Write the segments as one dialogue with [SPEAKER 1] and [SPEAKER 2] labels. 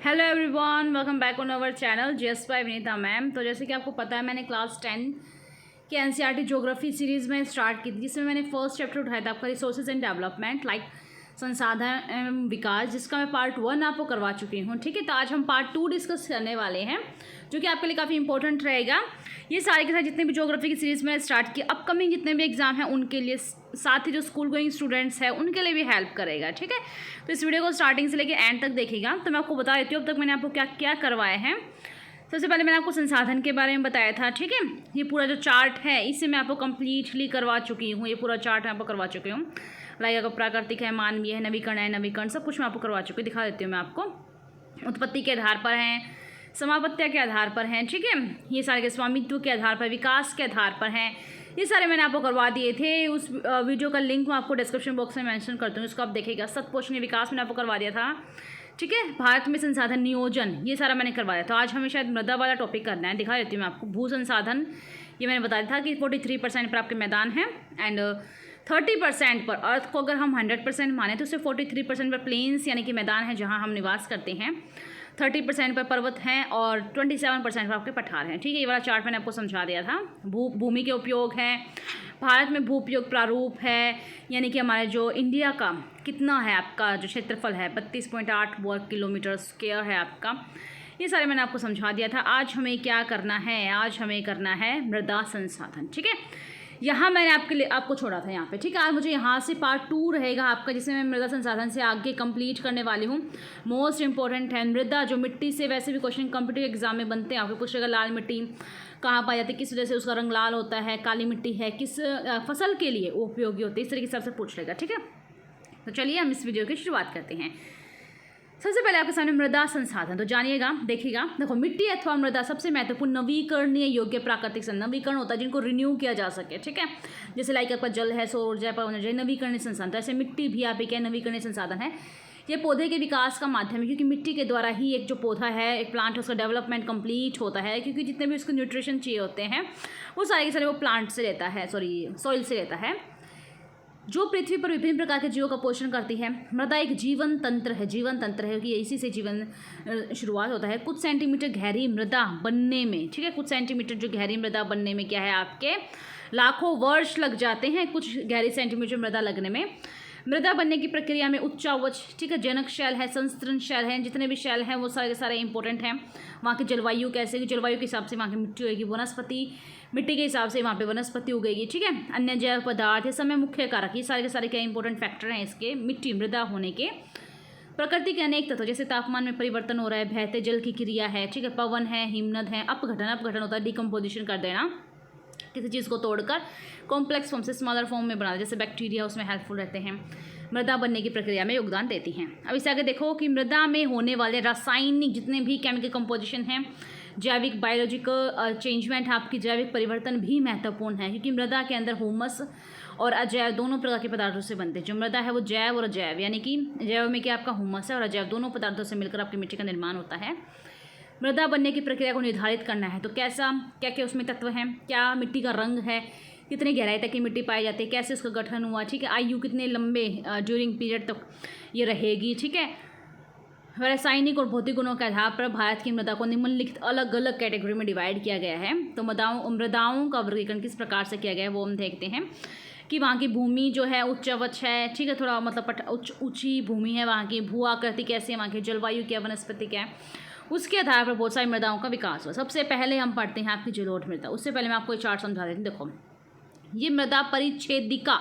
[SPEAKER 1] Hello everyone, welcome back on our channel just by Vinita ma'am. तो जैसे कि आपको पता है, मैंने क्लास 10 के एनसीईआरटी ज्योग्राफी सीरीज़ में स्टार्ट की थी, जिसमें मैंने फर्स्ट चैप्टर उठाया था आपका रिसोर्सेज एंड डेवलपमेंट लाइक संसाधन एवं विकास, जिसका मैं पार्ट 1 आपको करवा चुकी हूँ। ठीक है, तो आज हम पार्ट 2 डिस्कस करने वाले हैं, जो कि आपके लिए काफ़ी इंपॉर्टेंट रहेगा। ये सारे के साथ जितने भी ज्योग्राफी की सीरीज़ मैंने स्टार्ट की, अपकमिंग जितने भी एग्जाम हैं उनके लिए, साथ ही जो स्कूल गोइंग स्टूडेंट्स हैं उनके लिए भी हेल्प करेगा। ठीक है, तो इस वीडियो को स्टार्टिंग से लेकर एंड तक देखिएगा। तो मैं आपको बता देती हूँ अब तक मैंने आपको क्या क्या करवाए हैं। सबसे पहले मैंने आपको संसाधन के बारे में बताया था। ठीक है, ये पूरा जो चार्ट है इसे मैं आपको कम्प्लीटली करवा चुकी हूँ। ये पूरा चार्ट मैं आपको करवा चुकी हूँ। लाइक अगर प्राकृतिक है, मानवीय है, नवीकरण सब कुछ मैं आपको करवा चुकी हूँ। दिखा देती हूँ मैं आपको। उत्पत्ति के आधार पर हैं, समापत्तिया के आधार पर हैं। ठीक है, ये सारे के स्वामित्व के आधार पर, विकास के आधार पर हैं। ये सारे मैंने आपको करवा दिए थे। उस वीडियो का लिंक मैं आपको डिस्क्रिप्शन बॉक्स में मेंशन करती हूँ, उसको आप देखिएगा। शतपोषणीय विकास मैंने आपको करवा दिया था। ठीक है, भारत में संसाधन नियोजन, ये सारा मैंने करवाया। तो आज हमें शायद मृदा वाला टॉपिक करना है। दिखा देती हूँ मैं आपको। भू संसाधन, ये मैंने बताया था कि 43% पर आपके मैदान हैं एंड 30% पर, अर्थ को अगर हम 100% माने तो उससे 43% पर प्लेन्स यानी कि मैदान है जहाँ हम निवास करते हैं, 30% पर पर्वत हैं और 27% पर आपके पठार हैं। ठीक है, ये वाला चार्ट मैंने आपको समझा दिया था। भूमि के उपयोग है, भारत में भू उपयोग प्रारूप है, यानी कि हमारे जो इंडिया का कितना है, आपका जो क्षेत्रफल है 32.8 वर्ग किलोमीटर स्क्वायर है आपका। ये सारे मैंने आपको समझा दिया था। आज हमें क्या करना है, आज हमें करना है मृदा संसाधन। ठीक है, यहाँ मैंने आपको छोड़ा था यहाँ पे। ठीक है, आज मुझे यहाँ से पार्ट 2 रहेगा आपका, जिसमें मैं मृदा संसाधन से आगे कंप्लीट करने वाली हूँ। मोस्ट इंपॉर्टेंट है मृदा, जो मिट्टी से वैसे भी क्वेश्चन कॉम्पिटिटिव एग्जाम में बनते हैं। आपको पूछेगा लाल मिट्टी कहाँ पाई जाती है, किस वजह से उसका रंग लाल होता है, काली मिट्टी है किस फसल के लिए उपयोगी होती है, इस तरीके से आपसे पूछ लेगा। ठीक है, तो चलिए हम इस वीडियो की शुरुआत करते हैं। सबसे पहले आपके सामने मृदा संसाधन, तो जानिएगा, देखिएगा। देखो, मिट्टी अथवा मृदा सबसे महत्वपूर्ण नवीकरणीय योग्य प्राकृतिक नवीकरण होता है जिनको रिन्यू किया जा सके। ठीक है, जैसे लाइक आपका जल है, सौर ऊर्जा, पवन ऊर्जा, नवीकरणीय संसाधन। तो ऐसे मिट्टी भी आप एक नवीकरणीय संसाधन है। ये पौधे के विकास का माध्यम है, क्योंकि मिट्टी के द्वारा ही एक जो पौधा है, एक प्लांट है, उसका डेवलपमेंट कंप्लीट होता है। क्योंकि जितने भी उसको न्यूट्रिशन चाहिए होते हैं वो सारे के सारे वो प्लांट से लेता है, सॉइल से लेता है, जो पृथ्वी पर विभिन्न प्रकार के जीवों का पोषण करती है। मृदा एक जीवन तंत्र है, क्योंकि इसी से जीवन शुरुआत होता है। कुछ सेंटीमीटर गहरी मृदा बनने में, ठीक है, कुछ सेंटीमीटर जो गहरी मृदा बनने में क्या है, आपके लाखों वर्ष लग जाते हैं कुछ गहरी सेंटीमीटर मृदा लगने में। मृदा बनने की प्रक्रिया में उच्चावच, ठीक है, जनक शैल है, संस्तरण शैल है, जितने भी शैल हैं वो सारे इंपॉर्टेंट हैं। वहाँ की जलवायु कैसे, कि जलवायु के हिसाब से वहाँ की मिट्टी होगी, वनस्पति मिट्टी के हिसाब से वहाँ पे वनस्पति उगेगी। ठीक है, अन्य जैव पदार्थ, ये समय मुख्य कारक, ये सारे के सारे क्या इंपॉर्टेंट फैक्टर हैं इसके मिट्टी मृदा होने के। प्रकृति के अनेक तत्व, जैसे तापमान में परिवर्तन हो रहा है, बहते जल की क्रिया है, ठीक है, पवन है, हिमनद है, अपघटन होता है, डिकम्पोजिशन कर देना, किसी चीज़ को तोड़कर कॉम्प्लेक्स फॉर्म से स्मॉलर फॉर्म में बना, जैसे बैक्टीरिया उसमें हेल्पफुल रहते हैं, मृदा बनने की प्रक्रिया में योगदान देती हैं। अब इससे आगे देखो कि मृदा में होने वाले रासायनिक जितने भी केमिकल कंपोजिशन हैं, जैविक बायोलॉजिकल चेंजमेंट, आपकी जैविक परिवर्तन भी महत्वपूर्ण है, क्योंकि मृदा के अंदर ह्यूमस और अजैव दोनों प्रकार के पदार्थों से बनते हैं। जो मृदा है वो जैव और अजैव, यानी कि जैव में क्या आपका ह्यूमस है और अजैव दोनों पदार्थों से मिलकर आपकी मिट्टी का निर्माण होता है। मृदा बनने की प्रक्रिया को निर्धारित करना है, तो कैसा क्या क्या उसमें तत्व हैं, क्या मिट्टी का रंग है, कितनी गहराई तक की मिट्टी पाई जाती है, कैसे उसका गठन हुआ, ठीक है, आयु कितने लंबे ड्यूरिंग पीरियड तक ये रहेगी। ठीक है, रासायनिक और भौतिक गुणों के आधार पर भारत की मृदा को निम्नलिखित अलग अलग कैटेगरी में डिवाइड किया गया है। तो मृदाओं का वर्गीकरण किस प्रकार से किया गया है वो हम देखते हैं कि वहाँ की भूमि जो है उच्चवच है, ठीक है, थोड़ा मतलब ऊंची भूमि है, वहाँ की भू आकृति कैसी है, वहाँ की जलवायु क्या, वनस्पति क्या है, उसके आधार पर बहुत सारी मृदाओं का विकास हुआ। सबसे पहले हम पढ़ते हैं आपकी जलोढ़ मृदा। उससे पहले मैं आपको एक चार्ट समझा देती हूँ। देखो, ये मृदा परिच्छेदिका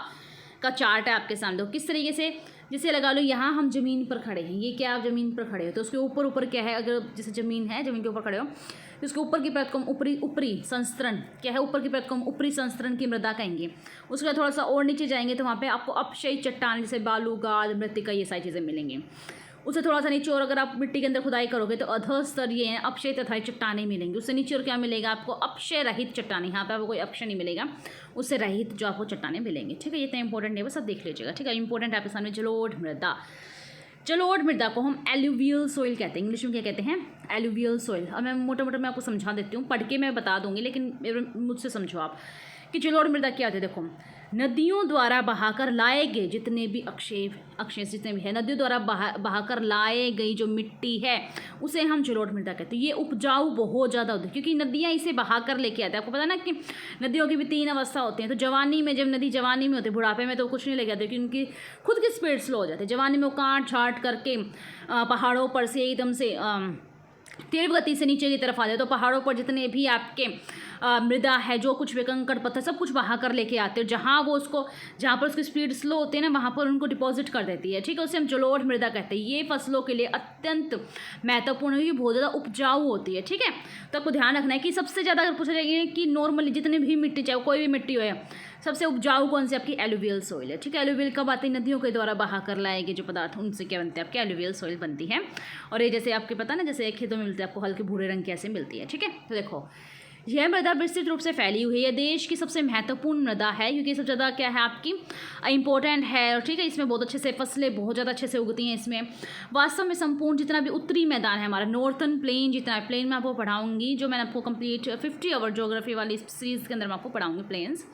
[SPEAKER 1] का चार्ट है आपके सामने। तो किस तरीके से, जैसे लगा लो यहाँ हम ज़मीन पर खड़े हैं, ये क्या आप ज़मीन पर खड़े हो, तो उसके ऊपर क्या है, अगर जैसे ज़मीन है, ज़मीन के ऊपर खड़े हो तो उसके ऊपर की परत को हम ऊपरी संस्तरण क्या है, ऊपर की परत को हम ऊपरी संस्तरण की मृदा कहेंगे। उसके बाद थोड़ा सा और नीचे जाएंगे तो वहाँ पे आपको अपक्षयी चट्टान, जैसे बालू, गाद, मृत्तिका, ये सारी चीज़ें मिलेंगी। उससे थोड़ा सा नीचे और अगर आप मिट्टी के अंदर खुदाई करोगे तो अधस्तरीय हैं, अपक्षय तथा चट्टानें मिलेंगी। उससे नीचे और क्या मिलेगा आपको, अपक्षय रहित चट्टानें, यहाँ पे आपको कोई अपक्षय नहीं मिलेगा, उससे रहित जो आपको चट्टानें मिलेंगी। ठीक है, ये इतना इंपॉर्टेंट है, बस सब देख लीजिएगा। ठीक है, इंपॉर्टेंट आपके सामने जलोढ़ मृदा। जलोढ़ मृदा को हम एलुवियल सोइल कहते हैं, इंग्लिश में क्या कहते हैं, एलुवियल सोइल। और मैं मोटा मोटा मैं आपको समझा देती हूँ, पढ़ के मैं बता दूँगी, लेकिन मुझसे समझो आप कि जलोढ़ मृदा क्या होती है। देखो, नदियों द्वारा बहाकर लाए गए जितने भी अवशेष जितने भी है, नदियों द्वारा बहाकर लाए गई जो मिट्टी है उसे हम जलोढ़ मृदा कहते हैं। ये उपजाऊ बहुत ज़्यादा होती है क्योंकि नदियाँ इसे बहाकर लेके आते हैं। आपको पता ना कि नदियों की भी 3 अवस्था होती हैं। तो जवानी में, जब नदी जवानी में होती है, बुढ़ापे में तो कुछ नहीं लेके आते क्योंकि उनकी खुद की स्पीड स्लो हो जाती है। जवानी में वो काट छाट करके पहाड़ों पर से एकदम से तीव्र गति से नीचे की तरफ आ जाए। तो पहाड़ों पर जितने भी आपके मृदा है, जो कुछ भी कंकड़ पत्थर सब कुछ बहा कर लेके आते हैं। जहाँ पर उसकी स्पीड स्लो होती है ना, वहाँ पर उनको डिपॉजिट कर देती है। ठीक है, उसे हम जलोढ़ मृदा कहते हैं। ये फसलों के लिए अत्यंत महत्वपूर्ण है, बहुत ज़्यादा उपजाऊ होती है। ठीक है, तो आपको ध्यान रखना है कि सबसे ज़्यादा अगर पूछा जाएगा कि नॉर्मली जितनी भी मिट्टी, चाहे कोई भी मिट्टी हो, सबसे उपजाऊ कौन सी आपकी एलुवियल सॉइल है। ठीक है, एलुवियल कब आती है? नदियों के द्वारा बहा कर लाए गए जो पदार्थ, उनसे क्या बनते हैं? आपकी एलुवियल सॉइल बनती है। और ये जैसे आपके पता ना, जैसे खेतों में मिलते हैं आपको हल्के भूरे रंग की ऐसे मिलती है। ठीक है, तो देखो यह मृदा विस्तृत रूप से फैली हुई है। यह देश की सबसे महत्वपूर्ण मृदा है क्योंकि सबसे ज़्यादा क्या है आपकी इंपॉर्टेंट है। और ठीक है, इसमें बहुत अच्छे से फसलें बहुत ज़्यादा अच्छे से उगती हैं। इसमें वास्तव में संपूर्ण जितना भी उत्तरी मैदान है हमारा, नॉर्थन प्लेन जितना है, प्लेन में आपको पढ़ाऊंगी, जो मैंने आपको कंप्लीट 50 आवर ज्योग्राफी वाली सीरीज़ के अंदर मैं आपको पढ़ाऊंगी। प्लेन्स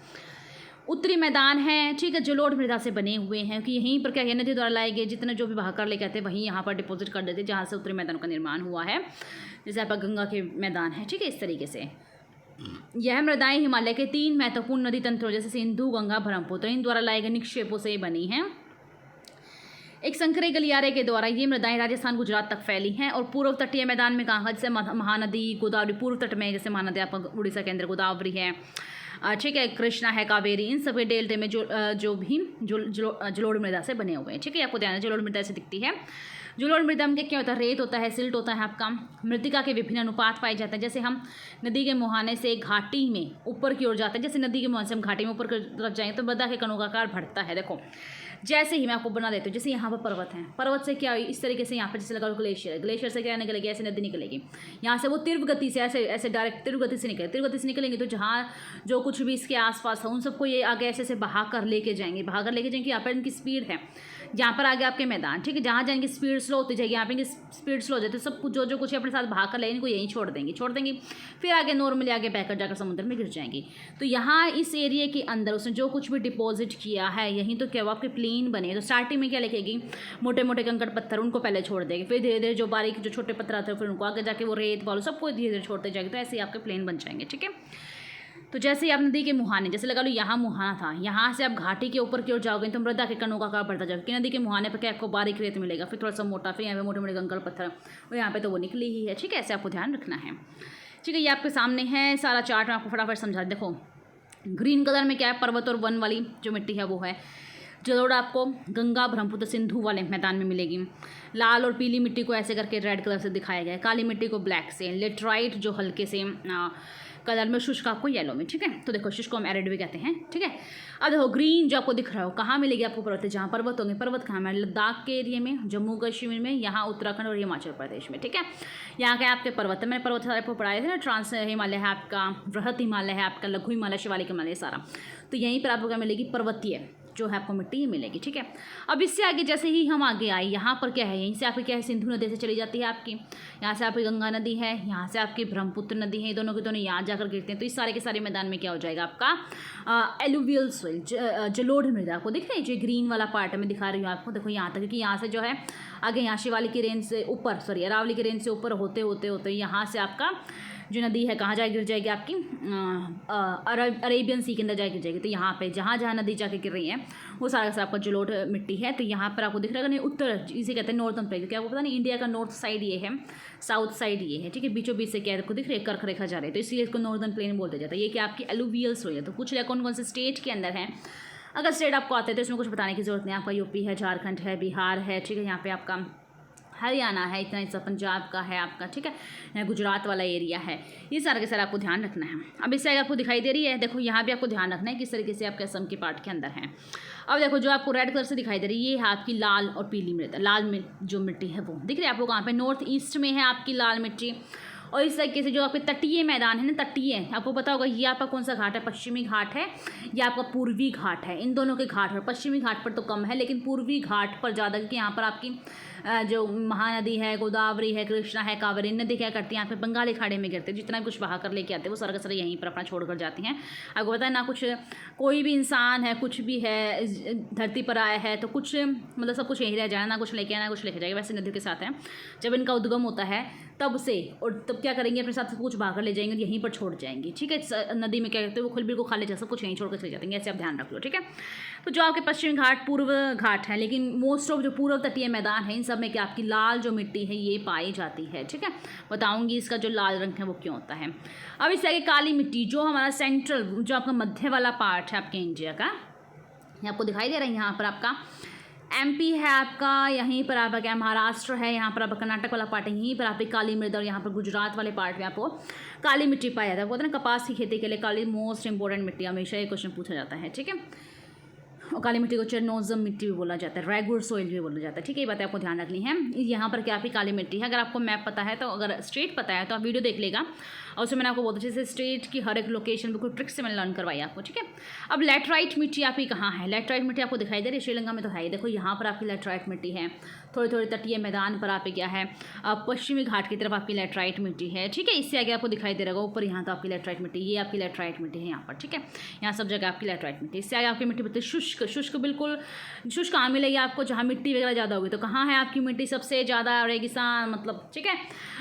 [SPEAKER 1] उत्तरी मैदान है। ठीक है, जलोढ़ मृदा से बने हुए हैं कि यहीं पर क्या है, नदी द्वारा लाए गए जितने जो भी बहाकर लेके आते हैं वहीं यहाँ पर डिपॉजिट कर देते हैं, जहाँ से उत्तरी मैदान का निर्माण हुआ है। जैसे आपका गंगा के मैदान है। ठीक है, इस तरीके से यह मृदाएं हिमालय के 3 महत्वपूर्ण नदी तंत्रों जैसे सिंधु, गंगा, ब्रह्मपुत्र, इन द्वारा लाए गए निक्षेपों से बनी हैं। एक संकरे गलियारे के द्वारा ये मृदाएं राजस्थान, गुजरात तक फैली हैं। और पूर्व तटीय मैदान में कहाँ, जैसे महानदी, गोदावरी, पूर्व तट में जैसे महानदी आपका उड़ीसा के अंदर गोदावरी है, ठीक है, कृष्णा है, कावेरी, इन सभी डेल्टे में जो भी जलोढ़ मृदा से बने हुए हैं। ठीक है, आपको ध्यान है जलोढ़ मृदा से दिखती है। जलोढ़ मृदा में क्या होता है? रेत होता है, सिल्ट होता है आपका। मृतिका के विभिन्न अनुपात पाए जाते हैं। जैसे हम नदी के मुहाने से घाटी में ऊपर की ओर जाते हैं, जैसे नदी के मुहाने से हम घाटी में ऊपर की तरफ जाएंगे तो मृदा के कणों का आकार बढ़ता है। देखो जैसे ही मैं आपको बना देती हूँ, जैसे यहाँ पर पर्वत है, पर्वत से क्या इस तरीके से यहाँ पर जैसे लगा ग्लेशियर है, ग्लेशियर से क्या निकलेगी? ऐसे नदी निकलेगी। यहाँ से वो तीव्र गति से ऐसे डायरेक्ट तीव्र गति से निकलेंगे तो जहाँ जो कुछ भी इसके आसपास है उन सबको ये आगे ऐसे बहा कर लेके जाएंगे यहाँ पर इनकी स्पीड है। जहाँ पर आगे आपके मैदान, ठीक है, जहाँ जाएंगे स्पीड स्लो होती जाएगी, यहाँ पे इनकी स्पीड स्लो हो जाती है। सब कुछ जो कुछ अपने साथ बहा कर लेंगे इनको यहीं छोड़ देंगे, फिर आगे नॉर्मली आगे बहकर जाकर समुद्र में गिर जाएंगी। तो यहाँ इस एरिया के अंदर उसने जो कुछ भी डिपॉजिट किया है, यहीं तो क्या वो आपके प्लेन बने। तो स्टार्टिंग में क्या लिखेगी? मोटे मोटे कंकड़ पत्थर, उनको पहले छोड़ देंगे, फिर धीरे धीरे जो बारीक जो छोटे पत्थर आते हैं फिर उनको आगे जाके वो रेत बालू सबको धीरे धीरे छोड़ते जाएंगे। तो ऐसे ही आपके प्लेन बन जाएंगे। ठीक है, तो जैसे ही आप नदी के मुहाने, जैसे लगा लो यहाँ मुहाना था, यहाँ से आप घाटी के ऊपर की ओर जाओगे तो मृदा के कणों का आकार बढ़ता जाएगा कि नदी के मुहाने पर क्या आपको बारीक रेत मिलेगा, फिर थोड़ा सा मोटा, फिर यहाँ पे मोटे मोटे कंकड़ पत्थर, और यहाँ पे तो वो निकली ही है। ठीक है, ऐसे आपको ध्यान रखना है। ठीक है, ये आपके सामने है सारा चार्ट, मैं आपको फटाफट समझा। देखो ग्रीन कलर में क्या है? पर्वत और वन वाली जो मिट्टी है वो है। जलोढ़ आपको गंगा, ब्रह्मपुत्र, सिंधु वाले मैदान में मिलेगी। लाल और पीली मिट्टी को ऐसे करके रेड कलर से दिखाया गया है, काली मिट्टी को ब्लैक से, लेटराइट जो हल्के से कलर में, शुष्क आपको येलो में। ठीक है, तो देखो शुष्क को हम एरिड भी कहते हैं। ठीक है, अब देखो ग्रीन जो आपको दिख रहा हो कहाँ मिलेगी आपको? पर्वत, जहाँ पर्वत होंगे। पर्वत कहाँ में? लद्दाख के एरिया में, जम्मू कश्मीर में, यहाँ उत्तराखंड और हिमाचल प्रदेश में। ठीक है, यहाँ के आपके पर्वत है, मैंने पर्वत सारे आपको पढ़ाए थे ना, ट्रांस हिमालय है आपका, बृहत हिमालय है आपका, लघु हिमालय, शिवालिक हिमालय, सारा। तो यहीं पर आपको क्या मिलेगी? पर्वतीय जो है आपको मिट्टी मिलेगी। ठीक है, अब इससे आगे जैसे ही हम आगे आए, यहाँ पर क्या है? यहीं से आपकी क्या है? सिंधु नदी से चली जाती है आपकी, यहाँ से आपकी गंगा नदी है, यहाँ से आपकी ब्रह्मपुत्र नदी है, ये दोनों के दोनों यहाँ जाकर गिरते हैं। तो इस सारे के सारे मैदान में क्या हो जाएगा आपका? एलुवियल सॉइल, जलोढ़ मृदा। आपको दिख रहा है जो ग्रीन वाला पार्ट मैं दिखा रही हूँ आपको, देखो यहाँ तक, क्योंकि यहाँ से जो है आगे यहाँ शिवालिक की रेंज से ऊपर, सॉरी अरावली की रेंज से ऊपर होते होते होते यहाँ से आपका जो नदी है कहाँ जाए गिर जाएगी? आपकी अरेबियन सी के अंदर जाए गिर जाएगी। तो यहाँ पे जहाँ जहाँ नदी जाके गिर रही है वो सारा का आपका जलोढ़ मिट्टी है। तो यहाँ पर आपको दिख रहा है नहीं, उत्तर इसे कहते हैं नॉर्थन प्लेन, क्योंकि आपको पता नहीं इंडिया का नॉर्थ साइड ये है, साउथ साइड ये है। ठीक है, बीचों बीच से क्या आपको दिख रही है? कर्क रेखा जा रही है, तो इसलिए इसको नॉर्दर्न प्लेन बोलते जाता है। ये क्या आपकी एलुवियल सॉइल है। तो कुछ कौन कौन से स्टेट के अंदर है, अगर स्टेट आपको आते हैं तो इसमें कुछ बताने की जरूरत नहीं। आपका यूपी है, झारखंड है, बिहार है, ठीक है, यहाँ पे आपका हरियाणा है, इतना हिस्सा पंजाब का है आपका। ठीक है, यहाँ गुजरात वाला एरिया है। ये सारा के सारा आपको ध्यान रखना है। अब इस साइड आपको दिखाई दे रही है, देखो यहाँ भी आपको ध्यान रखना है किस तरीके से आपके असम के पार्ट के अंदर है। अब देखो जो आपको रेड कलर से दिखाई दे रही है, ये है आपकी लाल और पीली मृदा। लाल में जो मिट्टी है वो दिख रही है आपको कहाँ पे? नॉर्थ ईस्ट में है आपकी लाल मिट्टी। और इस तरीके से जो आपके तटीय मैदान है ना, तटीय, आपको पता होगा ये आपका कौन सा घाट है? पश्चिमी घाट है या आपका पूर्वी घाट है। इन दोनों के घाट पर, पश्चिमी घाट पर तो कम है लेकिन पूर्वी घाट पर ज़्यादा, क्योंकि यहाँ पर आपकी जो महानदी है, गोदावरी है, कृष्णा है, कावेरी नदी क्या करती है यहाँ पे बंगाली खाड़ी में गिरते हैं। जितना भी कुछ बहा कर लेके आते हैं वो सारा का सारा यहीं पर अपना छोड़ कर जाती हैं। आपको पता है ना, कुछ कोई भी इंसान है, कुछ भी है इस धरती पर आया है तो कुछ मतलब सब कुछ यहीं रह जाए, ना कुछ लेके आना, कुछ लेके जाएगा। वैसे नदी के साथ है, जब इनका उद्गम होता है तब से, और तब क्या करेंगे, अपने साथ सब कुछ बहा कर ले जाएंगे और यहीं पर छोड़ जाएंगे। ठीक है, नदी में क्या करते हैं वो खुल बिल्कुल खाली जैसा कुछ यहीं छोड़ कर चले जाते हैं। ऐसे आप ध्यान रख लो। ठीक है, तो जो आपके पश्चिमी घाट पूर्व घाट है, लेकिन मोस्ट ऑफ जो पूर्व तटीय मैदान है इन सब में क्या आपकी लाल जो मिट्टी है ये पाई जाती है। ठीक है, बताऊंगी इसका जो लाल रंग है वो क्यों होता है। अब इससे आगे काली मिट्टी, जो हमारा सेंट्रल, जो आपका मध्य वाला पार्ट है आपके इंडिया का, ये आपको दिखाई दे रहा है। यहाँ पर आपका एमपी है, आपका यहीं पर आपका क्या महाराष्ट्र है, यहाँ पर आपका कर्नाटक वाला पार्ट है, यहीं पर आपकी काली मृदा, और यहाँ पर गुजरात वाले पार्ट में आपको काली मिट्टी पाया जाता है। बोलते हैं ना कपास की खेती के लिए काली मोस्ट इंपॉर्टेंट मिट्टी, हमेशा ये क्वेश्चन पूछा जाता है। ठीक है, और काली मिट्टी को चेरनोजम मिट्टी भी बोला जाता है, रेगुलर सोइल भी बोला जाता है। ठीक है, ये बातें आपको ध्यान रखनी है। यहाँ पर क्या आपकी काली मिट्टी है, अगर आपको मैप पता है तो, अगर स्टेट पता है तो आप वीडियो देख लेगा, और उसमें मैंने आपको बहुत अच्छे से स्टेट की हर एक लोकेशन बिल्कुल ट्रिक से मैंने लर्न करवाई आपको। ठीक है, अब लेटराइट मिट्टी आपकी कहाँ है, लेटराइट मिट्टी आपको दिखाई दे रही है, श्रीलंका में तो है ही। देखो यहाँ पर आपकी लेटराइट मिट्टी है, थोड़ी थोड़ी तटीय मैदान पर आपकी क्या है, पश्चिमी घाट की तरफ आपकी लेटराइट मिट्टी है। ठीक है, इससे आगे आपको दिखाई दे रहा ऊपर, यहाँ तो आपकी लेटराइट मिट्टी, ये आपकी लेटराइट मिट्टी है यहाँ पर। ठीक है, यहाँ सब जगह आपकी लेटराइट मिट्टी। इससे आगे आपकी मिट्टी बोलती है शुष्क, शुष्क बिल्कुल शुष्क कहाँ मिलेगी आपको, जहाँ मिट्टी वगैरह ज़्यादा होगी। तो कहाँ है आपकी मिट्टी सबसे ज़्यादा, रेगिस्तान मतलब। ठीक है,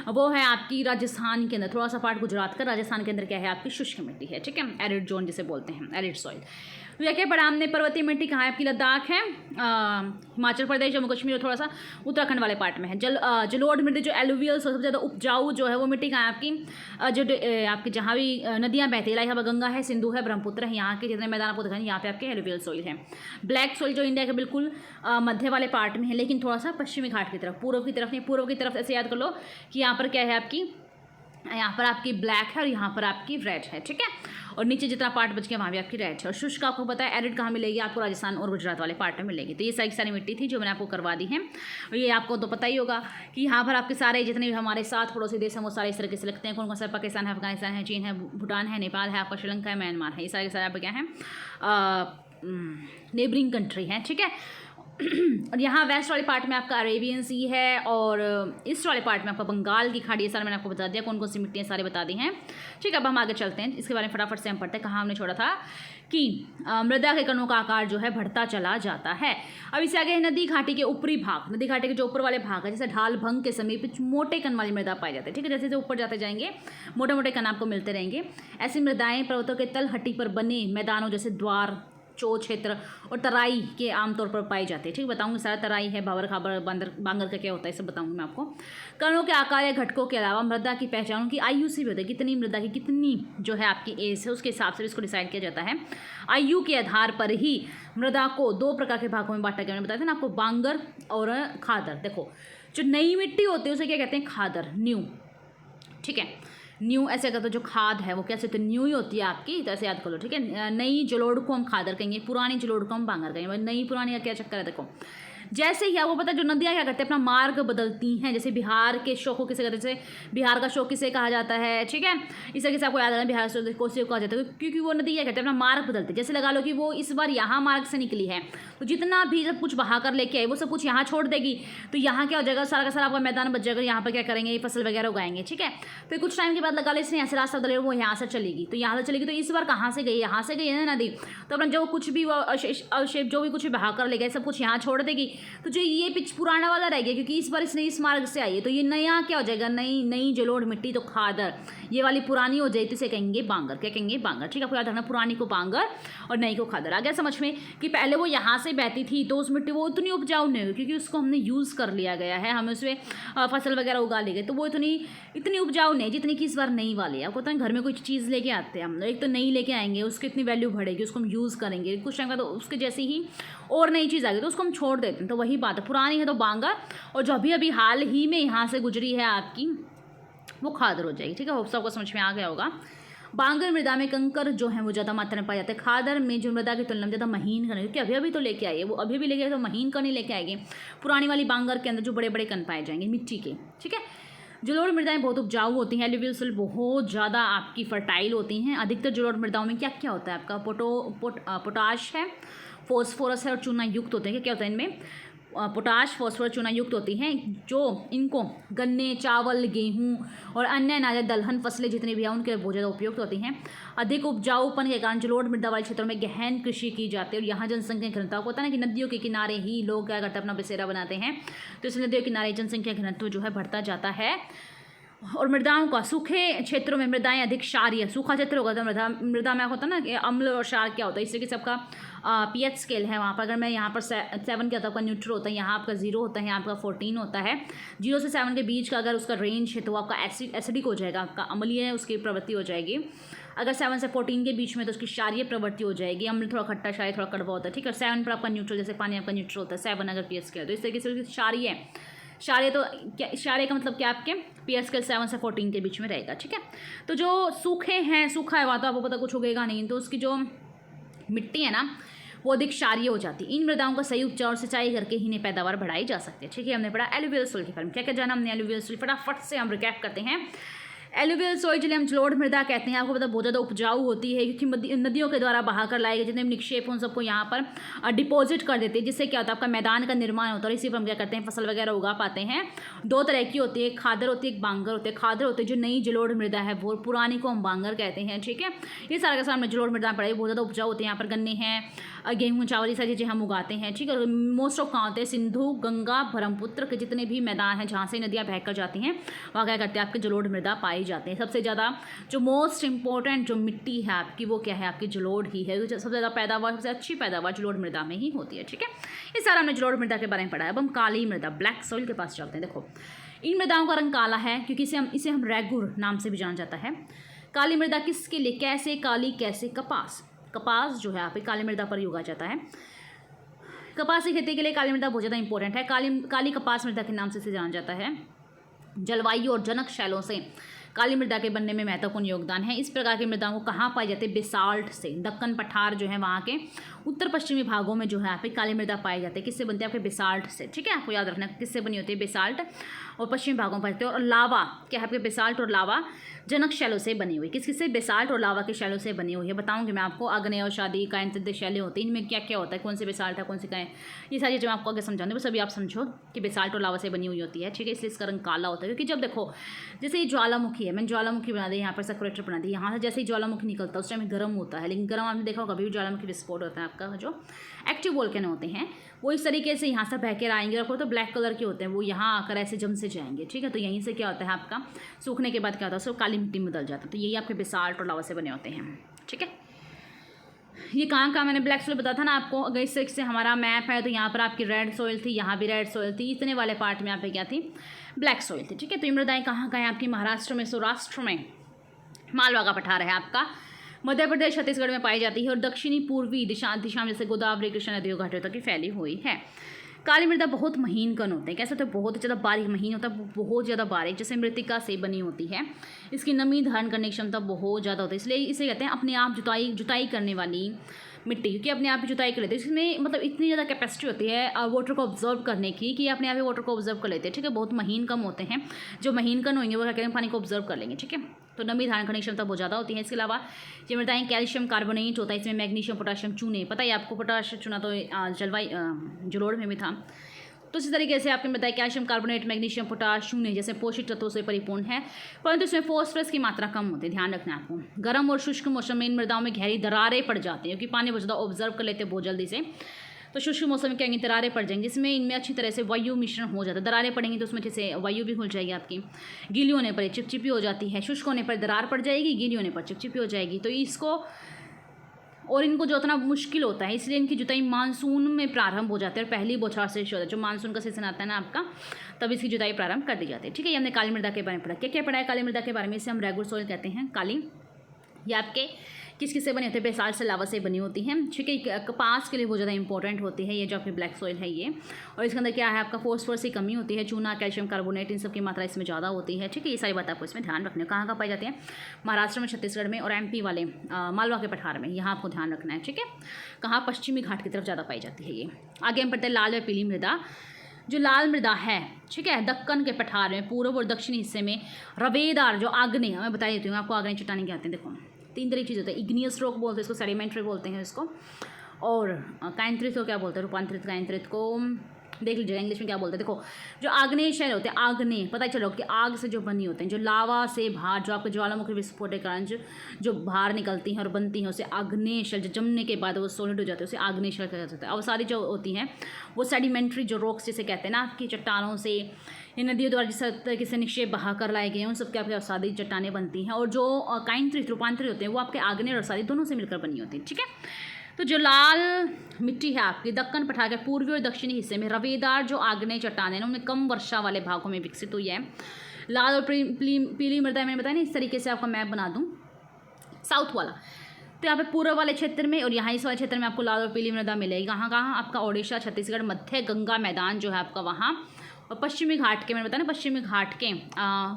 [SPEAKER 1] वो है आपकी राजस्थान के अंदर, थोड़ा सा पार्ट गुजरात का, राजस्थान के अंदर क्या है आपकी शुष्क मिट्टी है। ठीक है, एरिड जोन जिसे बोलते हैं, एरिड सॉइल। तो यह क्या पढ़ा हमने, पर्वतीय मिट्टी कहाँ है आपकी, लद्दाख है, हिमाचल प्रदेश, जम्मू कश्मीर और थोड़ा सा उत्तराखंड वाले पार्ट में है। जलोढ़ मिट्टी जो एलुवियल सबसे ज़्यादा उपजाऊ जो है वो मिट्टी कहाँ है आपकी, जो आपकी जहाँ भी नदियाँ बहती है, लाइक यहाँ पर गंगा है, सिंधु है, ब्रह्मपुत्र है, यहाँ के जितने मैदान आपको दिखाएंगे यहाँ पे आपके एलुवियल सॉइल है। ब्लैक सॉइल जो इंडिया के बिल्कुल मध्य वाले पार्ट में है, लेकिन थोड़ा सा पश्चिमी घाट की तरफ, पूर्व की तरफ नहीं, पूर्व की तरफ ऐसे याद कर लो कि यहाँ पर क्या है आपकी, यहाँ पर आपकी ब्लैक है और यहाँ पर आपकी रेड है। ठीक है, और नीचे जितना पार्ट बच गया वहाँ भी आपकी रेड है। और शुष्क आपको पता है एरिड कहाँ मिलेगी आपको, राजस्थान और गुजरात वाले पार्ट में मिलेगी। तो ये सारी मिट्टी थी जो मैंने आपको करवा दी है। और ये आपको तो पता ही होगा कि यहाँ पर आपके सारे जितने भी हमारे साथ पड़ोसी देश हैं वो सारे इस तरीके से लगते हैं। कौन कौन सा, पाकिस्तान है, अफगानिस्तान है, चीन है, भूटान है, नेपाल है, आपका श्रीलंका है, म्यांमार है, ये सारे के सारे आपका क्या है नेबरिंग कंट्री है। ठीक है, और यहाँ वेस्ट वाले पार्ट में आपका अरेबियन सी है, और ईस्ट वाले पार्ट में आपका बंगाल की खाड़ी है। सारा मैंने आपको बता दिया, कौन कौन सी मिट्टियाँ सारे बता दी हैं। ठीक है, अब हम आगे चलते हैं, इसके बारे में फटाफट से हम पढ़ते हैं। कहाँ हमने छोड़ा था कि मृदा के कणों का आकार जो है बढ़ता चला जाता है। अब इससे आगे नदी घाटी के ऊपरी भाग, नदी घाटी के जो ऊपर वाले भाग है, जैसे ढाल भंग के समीप मोटे कण वाली मृदा पाई जाती है। ठीक है, जैसे जैसे ऊपर जाते जाएंगे मोटे मोटे कण आपको मिलते रहेंगे। ऐसी मृदाएं पर्वतों के तलहटी पर बने मैदानों जैसे द्वार, चो क्षेत्र और तराई के आमतौर पर पाई जाती है। ठीक, बताऊंगी सारा तराई है, भावर, खाबर, बांगर का क्या होता है सब बताऊंगी मैं आपको। कणों के आकार या घटकों के अलावा मृदा की पहचान उनकी आयु से भी होती है, कितनी मृदा की कितनी जो है आपकी एज है उसके हिसाब से इसको डिसाइड किया जाता है। आयु के आधार पर ही मृदा को दो प्रकार के भागों में बांटा गया। मैंने बताया था ना आपको, बांगर और खादर। देखो जो नई मिट्टी होती है उसे क्या कहते हैं, खादर, न्यू। ठीक है, न्यू ऐसे अगर तो जो खाद है वो कैसे, तो न्यू ही होती है आपकी, तो ऐसे याद कर लो। ठीक है, नई जलोढ़ को हम खादर कहेंगे, पुरानी जलोढ़ को हम बांगर कहेंगे। नई पुरानी का क्या चक्कर है, देखो जैसे ही आपको पता है जो नदियाँ क्या करते हैं अपना मार्ग बदलती हैं। जैसे बिहार के शोक को किसे कहते हैं, जैसे बिहार का शोक किसे कहा जाता है। ठीक है, इस तरीके से आपको याद रखना बिहार से कोसी को कहा जाता है, क्योंकि वो नदी क्या करते हैं अपना मार्ग बदलती है। जैसे लगा लो कि वो इस बार यहाँ मार्ग से निकली है, तो जितना भी जब कुछ बहा कर लेके आए वो सब कुछ यहाँ छोड़ देगी, तो यहाँ क्या हो जाएगा, सारा का सारा आपका मैदान बच जाएगा। यहाँ पर क्या करेंगे, फसल वगैरह उगाएंगे। ठीक है, फिर कुछ टाइम के बाद लगा लो इसने यहाँ से रास्ता बदले, वो यहाँ से चलेगी, तो यहाँ से चलेगी, तो इस बार कहाँ से गई, यहाँ से गई है ना नदी, तो अपना जो कुछ भी वो अवशेष जो भी कुछ भी बहा कर ले गए सब कुछ यहाँ छोड़ देगी। तो जो ये पिच पुराना वाला रह गया, क्योंकि इस बार इसने इस मार्ग से आई है, तो ये नया क्या हो जाएगा, नई नई जलोढ़ मिट्टी, तो खादर। ये वाली पुरानी हो जाएगी तो इसे कहेंगे बांगर। क्या कहेंगे, बांगर। ठीक है, आपको याद रखना पुरानी को बांगर और नई को खादर। आ गया समझ में कि पहले वो यहाँ से बहती थी तो उस मिट्टी वो उतनी उपजाऊ नहीं हुई, क्योंकि उसको हमने यूज़ कर लिया गया है, हमें उसमें फसल वगैरह उगा ली गई, तो वो इतनी उपजाऊ नहीं जितनी कि इस बार नई वाली है। आपको पता है घर में कोई चीज़ लेके आते हैं हम, एक तो नई लेके आएंगे, उसकी इतनी वैल्यू बढ़ेगी, उसको हम यूज़ करेंगे, कुछ टाइम बाद तो उसके जैसी ही और नई चीज़ आ गई तो उसको हम छोड़ देते हैं। तो वही बात है, पुरानी है तो बांगर, और जो अभी अभी हाल ही में यहाँ से गुजरी है आपकी वो खादर हो जाएगी। ठीक है, होप सबको समझ में आ गया होगा। बांगर मृदा में कंकर जो है वो ज़्यादा मात्रा में पाए जाते हैं। खादर में जो मृदा की तुलना में ज़्यादा महीन कण, क्योंकि अभी तो लेके आइए, वो अभी भी लेके आए तो महीन कण ही लेके आएंगे। पुरानी वाली बांगर के अंदर जो बड़े बड़े कण पाए जाएंगे मिट्टी के। ठीक है, जलोढ़ मृदाएं बहुत उपजाऊ होती हैं, एलुवियल सोइल बहुत ज़्यादा आपकी फर्टाइल होती हैं। अधिकतर जलोढ़ मृदाओं में क्या क्या होता है आपका, पोटाश है, फॉस्फोरस है और चूना युक्त होते हैं। क्या होता है इनमें, पोटाश फॉस्फोरस चूना युक्त होती हैं, जो इनको गन्ने, चावल, गेहूं और अन्य अनाज दलहन फसलें जितनी भी हैं उनके लिए बहुत ज़्यादा उपयुक्त होती हैं। अधिक उपजाऊपन के कारण जलोढ़ मृदा वाले क्षेत्रों में गहन कृषि की जाती है और यहाँ जनसंख्या घनत्व होता है ना कि नदियों के किनारे ही लोग क्या करते हैं, अपना बसेरा बनाते हैं, तो इसलिए नदियों के किनारे जनसंख्या घनत्व जो है बढ़ता जाता है। और मृदाओं का सूखे क्षेत्रों में मृदाएं अधिक क्षारीय, सूखा क्षेत्र होगा तो मृदा में होता है ना कि अम्ल और क्षार क्या होता है, इससे कि सबका पीएच स्केल है वहाँ पर, अगर मैं यहाँ पर 7 क्या होता है आपका न्यूट्रल होता है, यहाँ आपका 0 होता है, यहाँ आपका 14 होता है। 0 से 7 के बीच का अगर उसका रेंज है तो आपका एसिडिक हो जाएगा, आपका अम्लीय उसकी प्रवृत्ति हो जाएगी। अगर 7 से 14 के बीच में तो उसकी क्षारीय प्रवृत्ति हो जाएगी, अम्ल थोड़ा खट्टा, क्षारीय थोड़ा कड़वा होता है, ठीक है। 7 पर आपका न्यूट्रल, जैसे पानी आपका न्यूट्रल होता है, 7 अगर पीएच स्केल, तो इस तरीके से क्षारीय क्षारीय तो क्या, क्षारीय का मतलब क्या आपके पीएच स्केल 7 से 14 के बीच में रहेगा, ठीक है। तो जो सूखे हैं, सूखा है वहाँ तो आपको पता कुछ उगेगा नहीं, तो उसकी जो मिट्टी है ना वो अधिक क्षारीय हो जाती है। इन मृदाओं का सही उपचार और सिंचाई करके ही इन्हें पैदावार बढ़ाई जा सकती है, ठीक है। हमने पढ़ा एलुवियल सोइल के बारे में, क्या क्या जाना हमने एलुवियल सोइल, फटाफट से हम रिकैप करते हैं। एलुवियल सोइल जिन्हें हम जलोढ़ मृदा कहते हैं, आपको पता बहुत ज़्यादा उपजाऊ होती है क्योंकि नदियों के द्वारा बहा कर लाए गए जितने भी निक्षेप उन सबको यहाँ पर डिपॉजिट कर देते हैं, जिससे क्या होता है आपका मैदान का निर्माण होता है और इसी पर हम क्या करते हैं फसल वगैरह उगा पाते हैं। 2 तरह की होती है, खादर होती है, एक बांगर होती है। खादर होती है जो नई जलोढ़ मृदा है, वो पुरानी को हम बांगर कहते हैं, ठीक है। ये सारा का सारा हमने जलोढ़ मृदा पढ़ाई, बहुत ज़्यादा उपजाऊ होती है। यहाँ पर गन्ने हैं, गेहूँ, चावल, ये सारी चीज़ें हम उगाते हैं, ठीक है। और मोस्ट ऑफ कहाँ होते हैं, सिंधु, गंगा, ब्रह्मपुत्र के जितने भी मैदान हैं जहाँ से नदियाँ बहकर जाती हैं वहाँ क्या करते हैं आपके जलोढ़ मृदा पाई जाते हैं। सबसे ज़्यादा जो मोस्ट इंपॉर्टेंट जो मिट्टी है आपकी वो क्या है, आपकी जलोढ़ ही है। सबसे ज़्यादा पैदावार, सबसे अच्छी पैदावार जलोढ़ मृदा में ही होती है, ठीक है। ये सारा हमने जलोढ़ मृदा के बारे में पढ़ा है। अब हम काली मृदा, ब्लैक सॉइल के पास चलते हैं। देखो इन मृदाओं का रंग काला है क्योंकि इसे हम रेगुर नाम से भी जाना जाता है। काली मृदा किसके लिए, कैसे काली, कैसे कपास, कपास जो है आप काली मृदा पर ही उगाया जाता है। कपास की खेती के लिए काली मृदा बहुत ज़्यादा इंपॉर्टेंट है। काली कपास मृदा के नाम से इसे जाना जाता है। जलवायु और जनक शैलों से काली मृदा के बनने में महत्वपूर्ण योगदान है। इस प्रकार की मृदाओं को कहाँ पाई जाती है, बेसाल्ट से। दक्कन पठार जो है वहाँ के उत्तर पश्चिमी भागों में जो है यहाँ पे काली मृदा पाई जाती है। किससे बनती है, आपके बेसाल्ट से, ठीक है। आपको याद रखना किससे बनी होती है, बेसाल्ट, और पश्चिमी भागों पर और लावा क्या है आपके बेसाल्ट और लावा जनक शैलों से बनी हुई। किससे, बेसाल्ट और लावा के शैलों से बनी हुई है। बताऊंगी मैं आपको, आग्नेय और शादी कायंत्रित शैलें होती हैं, इनमें क्या क्या होता है, कौन से बेसाल्ट है, कौन से कायन, ये सारी चीज़ें मैं आपको आगे समझाऊंगी। बस अभी आप समझो कि बेसाल्ट और लावा से बनी हुई होती है, ठीक है। इसलिए इसका रंग काला होता है क्योंकि जब देखो जैसे ये ज्वालामुखी है, मैंने ज्वालामुखी बना दी, यहाँ पर सेपरेटर बना दी, यहाँ से जैसे ही ज्वालामुखी निकलता है उस टाइम गर्म होता है, लेकिन गर्म आपने देखा होगा कभी भी ज्वालामुखी विस्फोट होता है आपका, जो एक्टिव वोल्केन होते हैं वो इस तरीके से यहाँ से बह कर आएंगे और तो ब्लैक कलर के होते हैं, वो यहाँ आकर ऐसे जम से जाएंगे, ठीक है। तो यहीं से क्या होता है आपका सूखने के बाद क्या होता है, उसको काली मिट्टी में बदल जाता है। तो यही आपके बेसाल्ट और लावा से बने होते हैं, ठीक है। ये कहाँ का मैंने ब्लैक सॉइल बताया था ना आपको, अगर इससे हमारा मैप है तो यहाँ पर आपकी रेड सॉइल थी, यहाँ भी रेड सॉइल थी, इतने वाले पार्ट में यहाँ पे क्या थी, ब्लैक सॉइल थी, ठीक है। तो ये मृदाएँ कहाँ का है आपकी, महाराष्ट्र में, सौराष्ट्र में मालवा का पठार है आपका, मध्य प्रदेश, छत्तीसगढ़ में पाई जाती है और दक्षिणी पूर्वी दिशा में जैसे गोदावरी, कृष्णा नदियों घाटियों तक की फैली हुई है। काली मृदा बहुत महीन कण होते हैं, कैसे होते हैं, बहुत ज़्यादा बारीक महीन होता है, बहुत ज़्यादा बारीक, जैसे मृतिका से बनी होती है। इसकी नमी धारण करने की क्षमता बहुत ज़्यादा होती है, इसलिए इसे कहते हैं अपने आप जुताई करने वाली मिट्टी, क्योंकि अपने आप ही जुताई कर लेते हैं। इसमें मतलब इतनी ज़्यादा कैपेसिटी होती है वाटर को ऑब्जर्व करने की कि अपने आप ही वाटर को ऑब्जर्व कर लेते हैं, ठीक है। बहुत महीन कम होते हैं, जो महीन कण होंगे वो क्या करेंगे, पानी को ऑब्जर्व कर लेंगे, ठीक है। तो नमी धारण करने की क्षमता बहुत ज़्यादा होती है। इसके अलावा ये मृदाएं कैल्शियम कार्बोनेट होता है, इसमें मैग्नीशियम, पोटाशियम, चूने, पता है आपको पोटाशियम चूना तो जलोढ़ में भी था। तो इसी तरीके से आपने बताया कैल्शियम कार्बोनेट, मैग्नीशियम, पोटाश, चूने जैसे पोषक तत्वों से परिपूर्ण है, परंतु इसमें फॉस्फोरस की मात्रा कम होती है, ध्यान रखना है आपको। गर्म और शुष्क मौसम में इन मृदाओं में गहरी दरारें पड़ जाती हैं क्योंकि पानी बहुत ज़्यादा ऑब्जर्व कर लेते हैं बहुत जल्दी से। तो शुष्क मौसम में क्या होंगी, दरारें पड़ जाएंगी, जिसमें इनमें अच्छी तरह से वायु मिश्रण हो जाता है। दरारें पड़ेंगी तो उसमें जैसे वायु भी घुल जाएगी आपकी, गीली होने पर चिपचिपी हो जाती है, शुष्क होने पर दरार पड़ जाएगी, गीली होने पर चिपचिपी हो जाएगी। तो इसको और इनको जोतना मुश्किल होता है, इसलिए इनकी जुताई मानसून में प्रारंभ हो जाती है और पहली बौछार से शुरू होता है। जो मानसून का सीजन आता है ना आपका, तब इसकी जुताई प्रारंभ कर दी जाती है, ठीक है। ये हमने काली मृदा के बारे में पढ़ा। क्या क्या पढ़ा है काली मृदा के बारे में, इसे हम रेगुलर सॉइल कहते हैं। काली ये आपके किस किस से बने होते हैं, बेसाल्ट से, लावा से बनी होती हैं, ठीक है। कपास के लिए बहुत ज़्यादा इंपॉर्टेंट होती है ये जो आपकी ब्लैक सॉइल है ये, और इसके अंदर क्या है आपका फॉस्फोरस की कमी होती है, चूना, कैल्शियम कार्बोनेट, इन सब की मात्रा इसमें ज़्यादा होती है, ठीक है। ये सारी बात आपको इसमें ध्यान रखना है। कहाँ पाई जाती है, महाराष्ट्र में, छत्तीसगढ़ में और एमपी वाले मालवा के पठार में, यहाँ आपको ध्यान रखना है, ठीक है। कहाँ, पश्चिमी घाट की तरफ ज़्यादा पाई जाती है ये। आगे हम पढ़ते हैं लाल व पीली मृदा। जो लाल मृदा है, ठीक है, दक्कन के पठार में पूर्व और दक्षिणी हिस्से में रवेदार जो आग्नेय, मैं बता देती हूँ आपको आग्नेय चट्टानें क्या आते हैं। देखो 3 तरह की चीज़ होता है, इग्नियस रॉक बोलते हैं इसको, सेडिमेंट्री बोलते हैं इसको, और कायंत्रित को क्या बोलते हैं, रूपांतरित कायंत्रित को देख लीजिएगा इंग्लिश में क्या बोलते हैं। देखो जो आग्नेय शैल होते हैं, आग्नेय पता ही चलो कि आग से जो बनी होते हैं, जो लावा से बाहर जो आपके ज्वालामुखी विस्फोट के कारण जो बाहर निकलती हैं और बनती हैं उसे आग्नेय शैल, जो जमने के बाद वो सॉलिड हो जाते हैं उसे आग्नेय शैल कहा जाता है। अब सारी जो होती हैं वो सेडिमेंट्री जो रॉक्स जिसे कहते हैं ना, आपकी चट्टानों से या नदियों द्वारा जिस तरीके से निक्षेप बहा कर लाए गए हैं उन सबके आपके अवसादी चट्टानें बनती हैं। और जो काइंट्रित रूपांतरित होते हैं वो आपके आग्नेय और अवसादी दोनों से मिलकर बनी होती हैं। ठीक है, तो जो लाल मिट्टी है आपकी दक्कन पठार के पूर्वी और दक्षिणी हिस्से में रवेदार जो आग्नेय चट्टानें उनमें कम वर्षा वाले भागों में विकसित हुई है। लाल और पीली मृदा मैंने बताया ना, इस तरीके से आपका मैप बना दूँ साउथ वाला, तो यहाँ पे पूर्व वाले क्षेत्र में और यहाँ इस वाले क्षेत्र में आपको लाल और पीली मृदा मिलेगी। कहाँ कहाँ? आपका ओडिशा, छत्तीसगढ़, मध्य गंगा मैदान जो है आपका वहाँ, और पश्चिमी घाट के मैंने बताया ना, पश्चिमी घाट के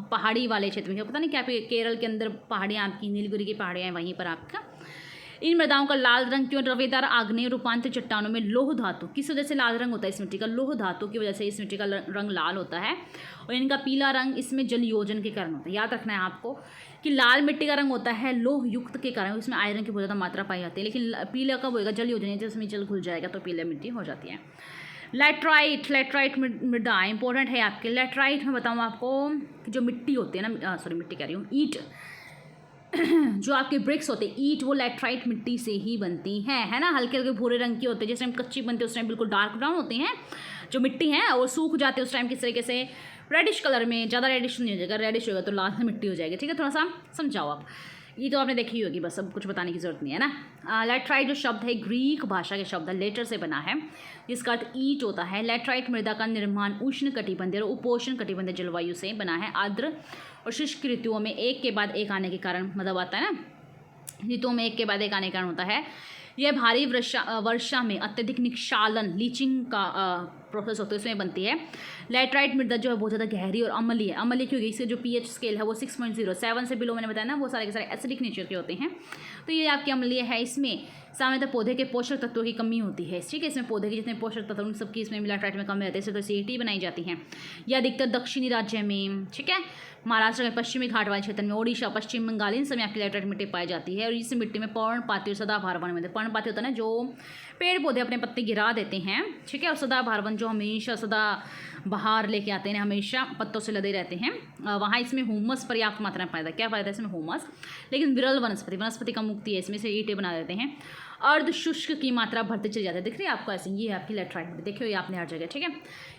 [SPEAKER 1] पहाड़ी वाले क्षेत्र में, पता नहीं क्या केरल के अंदर पहाड़ियाँ आपकी नीलगिरी की पहाड़ियाँ हैं वहीं पर आपका। इन मृदाओं का लाल रंग क्यों? रवेदार आग्नेय रूपांतरित चट्टानों में लौह धातु, किस वजह से लाल रंग होता है इस मिट्टी का? लौह धातु की वजह से इस मिट्टी का रंग लाल होता है। और इनका पीला रंग इसमें जल योजन के कारण होता है। याद रखना है आपको कि लाल मिट्टी का रंग होता है लोह युक्त के कारण, इसमें आयरन की बहुत ज़्यादा मात्रा पाई जाती है। लेकिन पीला कब होएगा? जल योजन, जिसमें जल घुल जाएगा तो पीला मिट्टी हो जाती है। लैटराइट मृदा इंपॉर्टेंट है आपके। लैटराइट में बताऊँ आपको जो मिट्टी होती है ना, सॉरी मिट्टी कह रही हूँ, ईंट जो आपके ब्रिक्स होते हैं, ईंट वो लैटराइट मिट्टी से ही बनती हैं, है ना। हल्के हल्के भूरे रंग की होती है, जिस टाइम कच्ची बनती है उस टाइम बिल्कुल डार्क ब्राउन होती हैं जो मिट्टी है, और सूख जाते हैं उस टाइम किस तरीके से रेडिश कलर में, ज़्यादा रेडिश नहीं हो जाएगा, रेडिश होगा तो लाल मिट्टी हो जाएगी। ठीक है, थोड़ा सा समझाओ आप, ये तो आपने देखी होगी, बस अब कुछ बताने की जरूरत नहीं है ना। लैटराइट जो शब्द है ग्रीक भाषा के शब्द है, लेटर से बना है, जिसका अर्थ ईंट होता है। लैटराइट मृदा का निर्माण उष्ण कटिबंधीय और उपोष्ण कटिबंधीय जलवायु से बना है। आर्द्र और शुष्क ऋतुओं में एक के बाद एक आने के कारण, मतलब आता है ना, ऋतुओं में एक के बाद एक आने के कारण होता है। यह भारी वर्षा में अत्यधिक निक्षालन लीचिंग का प्रोसेस होता है, इसमें बनती है। लैटराइट मृदा जो है बहुत ज़्यादा गहरी और अम्लीय है। अम्लीय क्योंकि इसके जो पीएच स्केल है वो 6.0, 7 से बिलो मैंने बताया ना, वो सारे के सारे एसिडिक नेचर के होते हैं, तो ये आपकी अम्लीय है। इसमें सामान्यतः पौधे के पोषक तत्वों की कमी होती है। ठीक है, इसमें पौधे के जितने पोषक तत्व उन सबकी इसमें लैटराइट में कमी रहती है, इससे तो एसिडिटी बनाई जाती है। यह अधिकतर दक्षिणी राज्य में, ठीक है, महाराष्ट्र के पश्चिमी घाट वाले क्षेत्र में, ओडिशा, पश्चिम बंगाल, इन समय आपकी लैटराइट मिट्टी पाई जाती है। और इस मिट्टी में पर्णपाती और सदाबहार वन मिलते हैं। पर्णपाती होता है ना, जो पेड़ पौधे अपने पत्ते गिरा देते हैं, ठीक है, और सदाबहार वन जो हमेशा सदा बाहर लेके आते हैं, हमेशा पत्तों से लदे रहते हैं, वहाँ इसमें ह्यूमस पर्याप्त मात्रा में पाया जाता है। क्या पाया जाता है इसमें? ह्यूमस। लेकिन विरल वनस्पति का मुक्ति है, इसमें से ईंटें बना देते हैं। अर्ध शुष्क की मात्रा बढ़ते चली जाती है, दिख रही है आपको ऐसे, ये है आपकी लैटराइट मिट्टी, देखियो ये आपने हर जगह, ठीक है,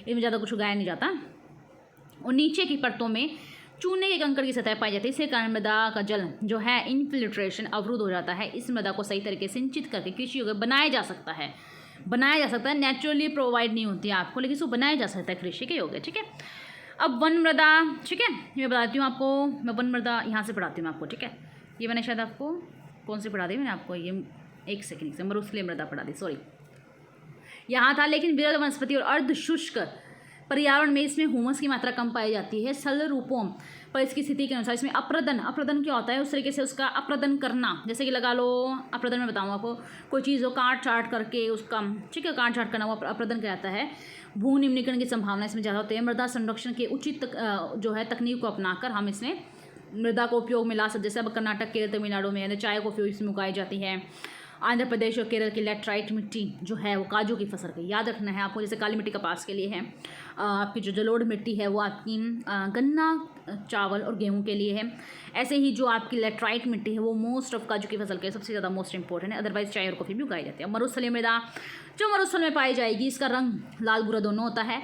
[SPEAKER 1] इसमें ज़्यादा कुछ उगाया नहीं जाता। और नीचे की परतों में चूने के कंकड़ की सतह पाई जाती है, इसके कारण मृदा का जल जो है इनफिल्ट्रेशन अवरुद्ध हो जाता है। इस मृदा को सही तरीके से सिंचित करके कृषि योग्य बनाया जा सकता है, नेचुरली प्रोवाइड नहीं होती है आपको, लेकिन इसको बनाया जा सकता है कृषि के योग्य। ठीक है, अब वन मृदा, ठीक है, मैं बताती हूँ आपको, मैं वन मृदा यहाँ से पढ़ाती हूँ आपको, ठीक है, ये मैंने शायद आपको कौन सी पढ़ा दी मैंने आपको, ये एक सेकेंड से मरुस्थलीय मृदा पढ़ा दी, सॉरी, यहाँ था। लेकिन विरल वनस्पति और अर्ध शुष्क पर्यावरण में इसमें ह्यूमस की मात्रा कम पाई जाती है। सल रूपों पर इसकी स्थिति के अनुसार इसमें अप्रदन क्या होता है, उस तरीके से उसका अप्रदन करना, जैसे कि लगा लो अप्रदन में बताऊँ आपको, कोई चीज़ हो काट चाट करके उसका, ठीक है, काट चाट करना वो अप्रदन कहलाता है। भू निम्नीकरण की संभावना इसमें ज़्यादा होती है। मृदा संरक्षण के उचित जो है तकनीक को अपनाकर हम इसमें मृदा को उपयोग में ला सकते, जैसे अब कर्नाटक, केरल, तमिलनाडु में चाय को उपयोग इसमें उगाई जाती है। आंध्र प्रदेश और केरल की लैटराइट मिट्टी जो है वो काजू की फसल की, याद रखना है आपको, जैसे काली मिट्टी कपास के लिए है। आपकी जो जलोढ़ मिट्टी है वो आपकी गन्ना, चावल और गेहूं के लिए है। ऐसे ही जो आपकी लैटराइट मिट्टी है वो मोस्ट ऑफ काजू की फसल के सबसे ज़्यादा मोस्ट इंपॉर्टेंट है, अदरवाइज चाय और कॉफ़ी भी उगाई जाती है। मरुस्थलीय मृदा जो मरुस्थल में पाई जाएगी, इसका रंग लाल भूरा दोनों होता है।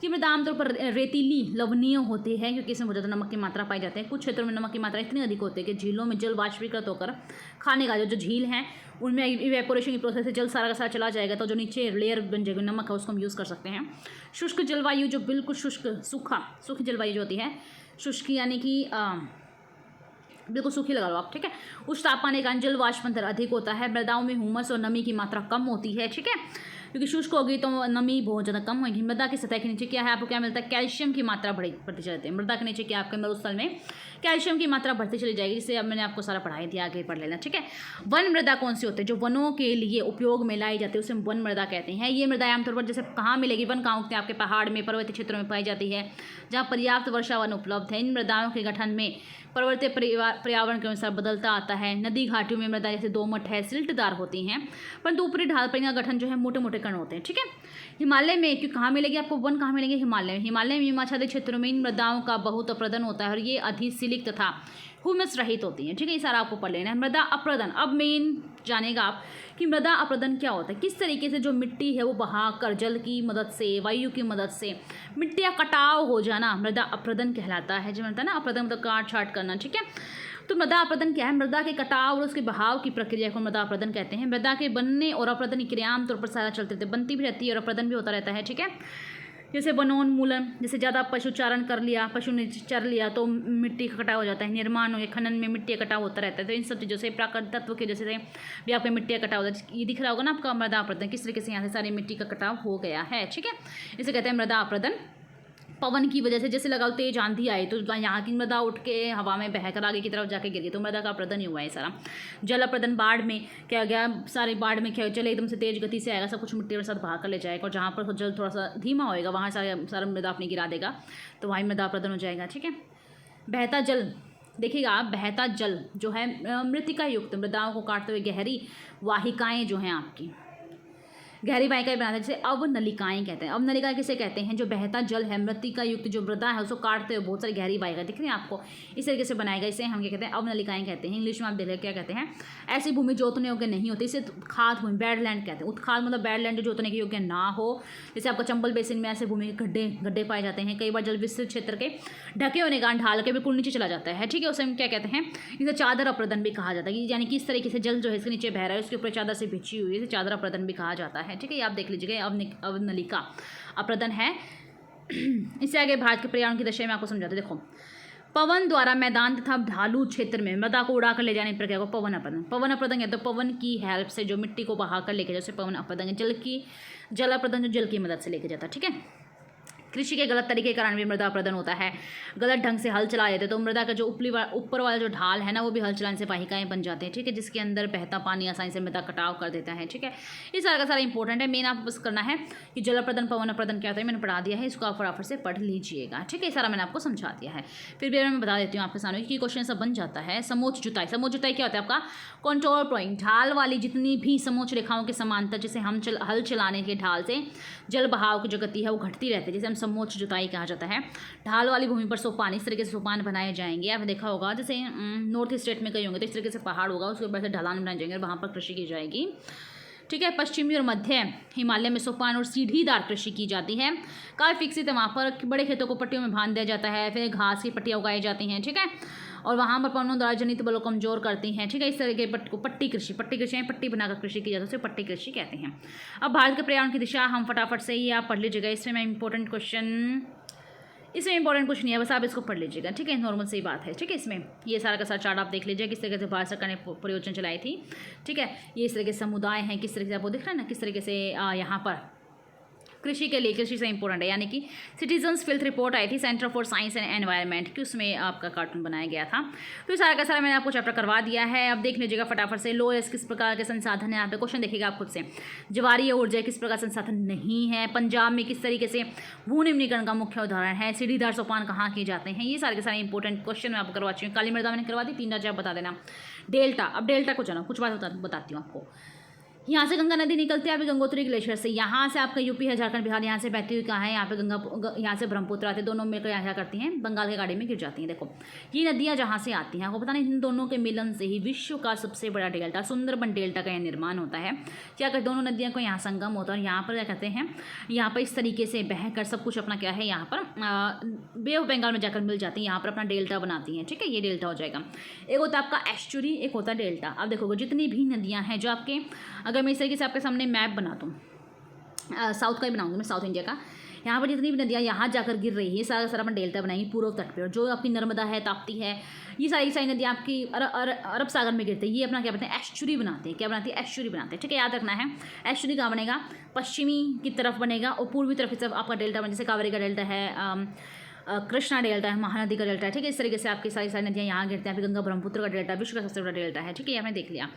[SPEAKER 1] ये मृदा आमतौर पर रेतीली लवणीय होती है क्योंकि इसमें बहुत ज़्यादा नमक की मात्रा पाई जाती है। कुछ क्षेत्रों में नमक की मात्रा इतनी अधिक होती है कि झीलों में जल वाष्पीकृत होकर खाने का जो झील हैं उनमें इवेपोरेशन की प्रोसेस से जल सारा का सारा चला जाएगा, तो जो नीचे लेयर बन जाएगी नमक है उसको हम यूज़ कर सकते हैं। शुष्क जलवायु जो बिल्कुल सूखी जलवायु जो होती है, शुष्क यानी कि बिल्कुल सूखी लगा लो आप, ठीक है, उस तापमान के कारण जल वाष्पन अधिक होता है। मृदाओं में ह्यूमस और नमी की मात्रा कम होती है, ठीक है, क्योंकि शुष्क होगी तो नमी बहुत ज़्यादा कम होगी। मृदा की सतह के नीचे क्या है, आपको क्या मिलता है, कैल्शियम की मात्रा बढ़ती चलती है। मृदा के नीचे क्या आपके मरुस्थल में कैल्शियम की मात्रा बढ़ती चली जाएगी, जिससे अब मैंने आपको सारा पढ़ाई थी, आगे पढ़ लेना, ठीक है। वन मृदा कौन सी होती है, जो वनों के लिए उपयोग में लाई जाती है उसे वन मृदा कहते हैं। ये मृदा आमतौर पर जैसे कहाँ मिलेगी, वन कहाँ उगते हैं, आपके पहाड़ में, पर्वतीय क्षेत्रों में पाई जाती है जहाँ पर्याप्त वर्षा वन उपलब्ध है। इन मृदाओं के गठन में पर्वतीय पर्यावरण के अनुसार बदलता आता है। नदी घाटियों में मृदा जैसे दोमट है, सिल्टदार होती हैं, परंतु ऊपरी ढाल पर इनका गठन जो है मोटे मोटे कण होते हैं, ठीक है। हिमालय में क्यों कहाँ मिलेगी आपको, वन कहाँ मिलेंगे, हिमालय में। हिमालय में हिमाच्छादित क्षेत्रों में इन मृदाओं का बहुत अप्रदन होता है और ये अधिशिलिक तथा ह्यूमस रहित होती हैं। ठीक है, ये सारा आपको पढ़ लेना है। मृदा अप्रदन, अब मेन जानेगा आप कि मृदा अप्रदन क्या होता है, किस तरीके से जो मिट्टी है वो बहाकर जल की मदद से, वायु की मदद से मिट्टी का कटाव हो जाना मृदा अप्रदन कहलाता है। जो होता है ना अप्रदन मतलब काट छाट करना। ठीक है, तो मृदा अप्रदन क्या है, मृदा के कटाव और उसके बहाव की प्रक्रिया को मृदा अप्रदन कहते हैं। मृदा के बनने और अप्रदन की क्रिया आमतौर पर सारा चलते रहते, बनती भी रहती है और अप्रदन भी होता रहता है। ठीक है, जैसे वनोन्मूलन, जैसे ज़्यादा पशुचारण कर लिया, पशु ने चर लिया तो मिट्टी का कटाव हो जाता है। निर्माण या खनन में मिट्टी का कटाव होता रहता है। तो इन सब चीज़ों से प्राकृतिक तत्व के जैसे भी आपका मिट्टी का कटाव होता है। ये दिख रहा होगा ना आपका मृदा अप्रदन, किस तरीके से यहाँ से सारी मिट्टी का कटाव हो गया है। ठीक है, इसे कहते हैं मृदा अप्रदन। पवन की वजह से जैसे लगाओ तेज आंधी आई तो यहाँ की मृदा उठ के हवा में बहकर आगे की तरफ जाके गिर गई, तो मृदा का अप्रदन ही हुआ है सारा। जल अप्रदन, बाढ़ में क्या गया, सारी बाढ़ में क्या चले एकदम से तेज गति से आएगा, सब कुछ मिट्टी के साथ बहा कर ले जाएगा, और जहाँ पर जल थोड़ा सा धीमा होएगा वहाँ सारा मृदा अपनी गिरा देगा, तो वहीं मृदा अप्रदन हो जाएगा। ठीक है, बहता जल, देखिएगा आप, बहता जल जो है मृतिका युक्त मृदाओं को काटते हुए गहरी वाहिकाएँ जो हैं आपकी, गहरी वाहिकाएं बनाते हैं, जैसे अवनलिकाएं कहते हैं। अवनलिकाएं किसे कहते हैं, जो बहता जल है मृतिका युक्त जो मृदा है उसको काटते हुए बहुत सारी गहरी वाहिकाएं दिख रही हैं आपको, इस तरीके से बनाएगा, इसे हम क्या कहते हैं, अवनलिकाएं कहते हैं। इंग्लिश में आप देख क्या कहते हैं, ऐसी भूमि जोतने योग्य नहीं होती, इसे उत्खाद भूमि, बैडलैंड कहते हैं। उत्खाद मतलब बैडलैंड जो जोतने के योग्य ना हो, जैसे आपका चंबल बेसिन में ऐसे भूमि के गड्ढे पाए जाते हैं। कई बार जल विस्तृत क्षेत्र के ढके होने का ढाल के बिल्कुल नीचे चला जाता है। ठीक है, उसे हम क्या कहते हैं, इसे चादर अप्रदन भी कहा जाता है, यानी कि इस तरीके से जल जो है इसके नीचे बह रहा है उसके ऊपर चादर से बिछी हुई है, इसे चादर अप्रदन भी कहा जाता है। ठीक है, आप देख लीजिए अवनलिका अप्रदन है। इससे आगे भारत के पर्यावरण की दशा में आपको समझाते, देखो पवन द्वारा मैदान तथा ढालू क्षेत्र में मृदा को उड़ाकर ले जाने की प्रक्रिया को पवन अप्रदन। पवन अप्रदन है तो पवन की हेल्प से जो मिट्टी को बहाकर लेके जैसे पवन अप्रदन है। जल अप्रदन जो जल की मदद से लेके जाता है। ठीक है, कृषि के गलत तरीके के कारण भी मृदा अप्रदन होता है। गलत ढंग से हल चला देते तो मृदा का जो ऊपर वाला जो ढाल है ना वो भी हल चलाने से वाहिकाएं बन जाते हैं। ठीक है, जिसके अंदर बहता पानी आसानी से मृदा कटाव कर देता है। ठीक है, ये सारा का सारा इंपॉर्टेंट है। मेन आप बस करना है कि जल अप्रदन पवन अप्रदन क्या होता है, मैंने पढ़ा दिया है, इसको आप फटाफट से पढ़ लीजिएगा। ठीक है, ये सारा मैंने आपको समझा दिया है। फिर भी मैं बता देती हूँ आपके सामने कि क्वेश्चन सब बन जाता है। समोच्च जुताई, समोच्च जुताई क्या होता है, आपका कॉन्टोर पॉइंट, ढाल वाली जितनी भी समोच्च रेखाओं के समांतर जैसे हम हल चलाने के ढाल से जल बहाव की जो गति है वो घटती रहती है, जैसे हम समोच्च जुताई कहा जाता है। ढाल वाली भूमि पर सोपान, इस तरीके से सोपान बनाए जाएंगे। आपने देखा होगा जैसे नॉर्थ स्टेट में कहीं होंगे तो इस तरीके से पहाड़ होगा, उसके ऊपर से ढलान बनाए जाएंगे और वहाँ पर कृषि की जाएगी। ठीक है, पश्चिमी और मध्य हिमालय में सोपान और सीढ़ीदार कृषि की जाती है, काफ़ी विकसित है। वहाँ पर बड़े खेतों को पट्टियों में बांध दिया जाता है, फिर घास की पट्टियाँ उगाई जाती हैं। ठीक है, और वहाँ पर पवनों द्वारा जनित बलों कमजोर करती हैं। ठीक है, इस तरह के पट्टी कृषि पट्टी बनाकर कृषि की जाती है, उसे पट्टी कृषि कहते हैं। अब भारत के पर्यावरण की दिशा हम फटाफट से ही आप पढ़ लीजिएगा। इसमें मैं इंपॉर्टेंट कुछ नहीं है, बस आप इसको पढ़ लीजिएगा। ठीक है, नॉर्मल सी बात है। ठीक है, इसमें ये सारा का सारा चार्ट आप देख लीजिए, किस तरीके से भारत सरकार ने परियोजना चलाई थी। ठीक है, ये इस तरह के समुदाय हैं, किस तरीके से आपको दिख रहा है ना, किस तरीके से यहाँ पर कृषि के लिए, कृषि से इंपॉर्टेंट है, यानी कि सिटीजन्स फिल्थ रिपोर्ट आई थी centre for science and environment की, उसमें आपका कार्टून बनाया गया था। तो सारा का सारा मैंने आपको चैप्टर करवा दिया है। अब देख लीजिएगा फटाफट से। लोएस किस प्रकार के संसाधन है, यहाँ पे क्वेश्चन देखिएगा आप खुद से। ज्वारीय ऊर्जा किस प्रकार संसाधन नहीं है। पंजाब में किस तरीके से भू निम्नीकरण का मुख्य उदाहरण है। सीढ़ीदार सोपान कहाँ किए जाते हैं। ये सारे के सारे इंपॉर्टेंट क्वेश्चन मैं आपको करवा चुकी हूँ। काली मृदा मैंने करवा दी, 3 राज्य आप बता देना। डेल्टा, अब डेल्टा को जाना, कुछ बात बताती हूँ आपको। यहाँ से गंगा नदी निकलती है आपके गंगोत्री ग्लेशियर से, यहाँ से आपका यूपी है, झारखंड बिहार, यहाँ से बहती हुई कहाँ है, यहाँ पे गंगा, यहाँ से ब्रह्मपुत्र आते हैं, दोनों मिलकर यहाँ करती हैं, बंगाल की खाड़ी में गिर जाती हैं। देखो ये नदियाँ जहाँ से आती हैं, आपको पता नहीं, इन दोनों के मिलन से ही विश्व का सबसे बड़ा डेल्टा सुंदरबन डेल्टा का यह निर्माण होता है। क्या कर दोनों नदियों को यहाँ संगम होता है और यहाँ पर क्या कहते हैं, यहाँ पर इस तरीके से बह कर सब कुछ अपना क्या है, यहाँ पर बे ऑफ बंगाल में जाकर मिल जाती हैं, यहाँ पर अपना डेल्टा बनाती हैं। ठीक है, ये डेल्टा हो जाएगा। एक होता है आपका एस्चुरी, एक होता है डेल्टा। अब देखोगे जितनी भी नदियाँ हैं जो आपके, अगर मैं इस तरीके से आपके सामने मैप बना दूँ, साउथ का ही बनाऊंगी मैं, साउथ इंडिया का, यहाँ पर जितनी भी नदियाँ यहाँ जाकर गिर रही है सारा सारा अपन डेल्टा बनाएंगे पूर्व तट पे। और जो आपकी नर्मदा है, ताप्ती है, ये सारी नदियाँ आपकी अरब सागर में गिरती है, ये अपना क्या बताते हैं, एस्चुरी बनाते हैं। क्या बनाती है, एस्चुरी बनाते हैं। ठीक है, याद रखना है। एस्चुरी कहाँ बनेगा, पश्चिमी की तरफ बनेगा और पूर्वी तरफ की तरफ आपका डेल्टा बने, जैसे कावेरी का डेल्टा है, कृष्णा डेल्टा है, महानदी का डेल्टा है। ठीक है, इस तरीके से आपकी सारी नदियाँ यहाँ गिरती हैं। गंगा ब्रह्मपुत्र का डेल्टा विश्व का सबसे बड़ा डेल्टा है। ठीक है, ये हमने देख लिया।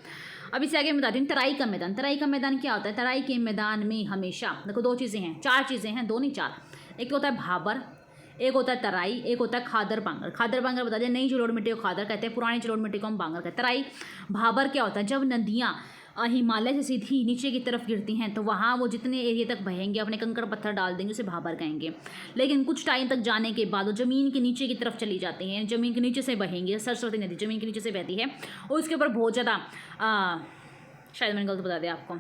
[SPEAKER 1] अब इससे आगे मैं बताती हूँ तराई का मैदान। तराई का मैदान क्या होता है, तराई के मैदान में हमेशा देखो 2 चीज़ें हैं, 4 चीज़ें हैं, 2 नहीं 4। एक होता है भाबर, एक होता है तराई, एक होता है खादर बांगर। खादर बांगर बता दें, नई जलोढ़ मिट्टी को खादर कहते हैं, पुरानी जलोढ़ मिट्टी को हम बांगर कहते हैं। तराई भाबर क्या होता है, जब नदियाँ हिमालय से सीधी नीचे की तरफ गिरती हैं तो वहाँ वो जितने एरिया तक बहेंगे अपने कंकड़ पत्थर डाल देंगे, उसे भाबर कहेंगे। लेकिन कुछ टाइम तक जाने के बाद वो ज़मीन के नीचे की तरफ चली जाती हैं, ज़मीन के नीचे से बहेंगे। सरस्वती नदी ज़मीन के नीचे से बहती है और उसके ऊपर बहुत ज़्यादा शायद मैंने गलत बता दिया आपको,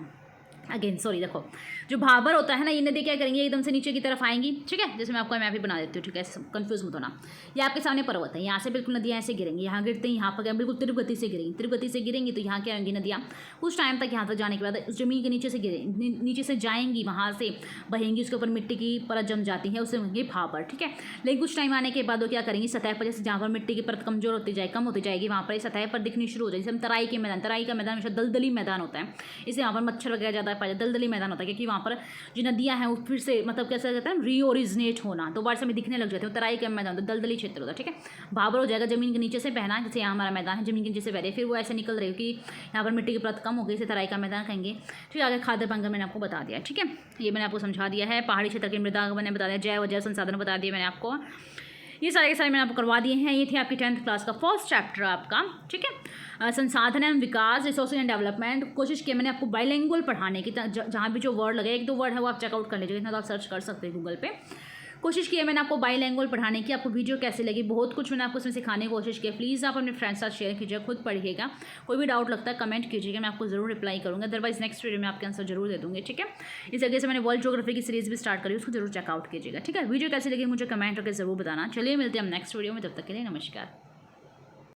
[SPEAKER 1] अगेन सॉरी। देखो जो भाबर होता है ना, ये नदी क्या करेंगे, एकदम से नीचे की तरफ आएंगी, ठीक है। जैसे मैं आपको मैप भी बना देती हूँ, ठीक है, कंफ्यूज मत होना। ये आपके सामने पर्वत है, यहाँ से बिल्कुल नदियाँ ऐसे गिरेंगी, यहाँ गिरते हैं, यहाँ पर बिल्कुल तीव्र गति से गिरेंगी। तीव्र गति से गिरेंगी तो यहाँ क्या होंगी नदियाँ, कुछ टाइम तक यहाँ तक जाने के बाद उस जमीन के नीचे से नीचे से जाएंगी, वहाँ से बहेंगी, उसके ऊपर मिट्टी की परत जम जाती है, उससे होंगे भाबर, ठीक है। लेकिन कुछ टाइम आने के बाद वो क्या करेंगी, सतह पर जैसे जहाँ पर मिट्टी की परत कमजोर होती जाए, कम होती जाएगी, वहाँ पर सतह पर दिखनी शुरू हो जाएगी। जैसे तराई के मैदान, तराई का मैदान हमेशा दलदली मैदान होता है, इसलिए वहाँ पर मच्छर वगैरह ज़्यादा पाया जाता है, दलदली मैदान होता है, क्योंकि वहाँ पर जो नदियाँ हैं वो फिर से मतलब कैसा कहता है रीओरिजिनेट होना, तो बार से में दिखने लग जाते हैं। तराई का मैदान होता है, दलदली क्षेत्र होता है, ठीक है। भाबर हो जाएगा ज़मीन के नीचे से बहना, जैसे यहाँ हमारा मैदान है, ज़मीन के नीचे से बह रही है, फिर वो ऐसे निकल रही है कि यहाँ पर मिट्टी की परत कम हो गई, इसे तराई का मैदान कहेंगे। फिर आगे खाद्य पंगल मैंने आपको बता दिया, ठीक है, ये मैंने आपको समझा दिया है। पहाड़ी क्षेत्र की मृदा मैंने बता दिया, जैव जल संसाधन बता दिए मैंने आपको, ये सारे के सारे मैंने आपको करवा दिए हैं। ये थे आपकी 10th क्लास का फर्स्ट चैप्टर आपका, ठीक है, संसाधन एवं विकास, रिसोर्स एंड डेवलपमेंट। कोशिश की मैंने आपको बाइलिंगुअल पढ़ाने की, जहाँ भी जो वर्ड लगे, एक दो वर्ड है वो आप चेकआउट कर लीजिएगा, इतना तो आप सर्च कर सकते हैं गूगल पे। कोशिश की है मैंने आपको बाइलिंगुअल पढ़ाने की। आपको वीडियो कैसी लगी, बहुत कुछ मैंने आपको इसमें सिखाने की कोशिश की। प्लीज़ आप अपने फ्रेंड्स साथ शेयर कीजिएगा, खुद पढ़िएगा। कोई भी डाउट लगता है कमेंट कीजिएगा, मैं आपको जरूर रिप्लाई करूँगा, अदरवाइज नेक्स्ट वीडियो में आपके आंसर जरूर दे दूँगी, ठीक है। इस जगह से मैंने वर्ल्ड ज्योग्राफी की सीरीज भी स्टार्ट करी, उसको जरूर चेकआउट कीजिएगा, ठीक है। वीडियो कैसी लगी मुझे कमेंट करके जरूर बताना। चलिए मिलते हैं हम नेक्स्ट वीडियो में, तब तक के लिए नमस्कार।